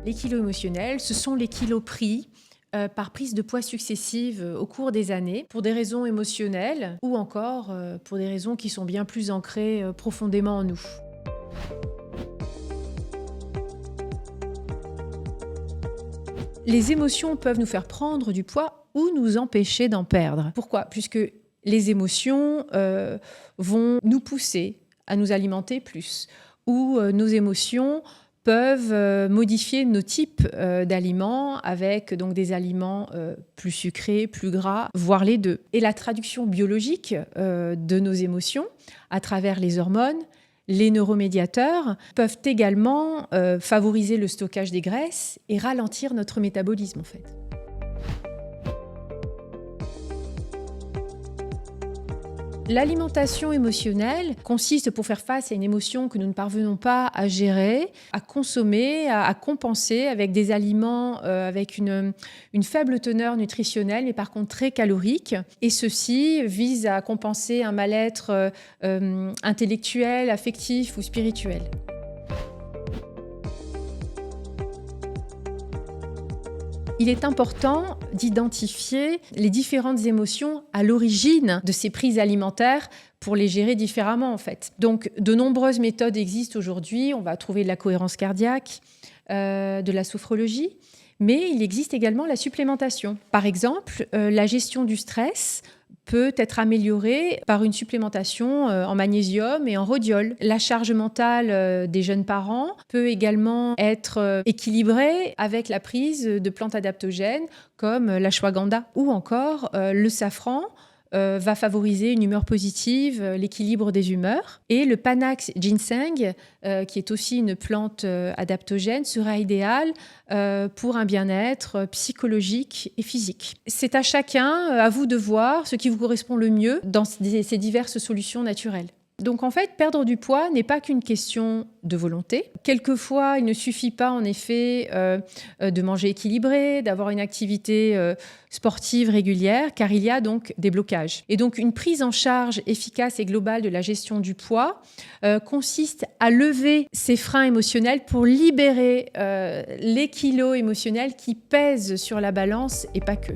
Les kilos émotionnels, ce sont les kilos pris par prise de poids successives au cours des années, pour des raisons émotionnelles ou encore pour des raisons qui sont bien plus ancrées profondément en nous. Les émotions peuvent nous faire prendre du poids ou nous empêcher d'en perdre. Pourquoi ? Puisque les émotions vont nous pousser à nous alimenter plus, ou nos émotions peuvent modifier nos types d'aliments avec donc des aliments plus sucrés, plus gras, voire les deux. Et la traduction biologique de nos émotions à travers les hormones, les neuromédiateurs peuvent également favoriser le stockage des graisses et ralentir notre métabolisme en fait. L'alimentation émotionnelle consiste, pour faire face à une émotion que nous ne parvenons pas à gérer, à consommer, à compenser avec des aliments avec une faible teneur nutritionnelle, mais par contre très calorique. Et ceci vise à compenser un mal-être intellectuel, affectif ou spirituel. Il est important d'identifier les différentes émotions à l'origine de ces prises alimentaires pour les gérer différemment en fait. Donc de nombreuses méthodes existent aujourd'hui. On va trouver de la cohérence cardiaque, de la sophrologie, mais il existe également la supplémentation. Par exemple, la gestion du stress peut être améliorée par une supplémentation en magnésium et en rhodiol. La charge mentale des jeunes parents peut également être équilibrée avec la prise de plantes adaptogènes comme l'ashwagandha ou encore le safran. Va favoriser une humeur positive, l'équilibre des humeurs. Et le Panax ginseng, qui est aussi une plante adaptogène, sera idéal pour un bien-être psychologique et physique. C'est à chacun, à vous de voir ce qui vous correspond le mieux dans ces diverses solutions naturelles. Donc en fait, perdre du poids n'est pas qu'une question de volonté. Quelquefois, il ne suffit pas en effet de manger équilibré, d'avoir une activité sportive régulière, car il y a donc des blocages. Et donc une prise en charge efficace et globale de la gestion du poids consiste à lever ces freins émotionnels pour libérer les kilos émotionnels qui pèsent sur la balance et pas que.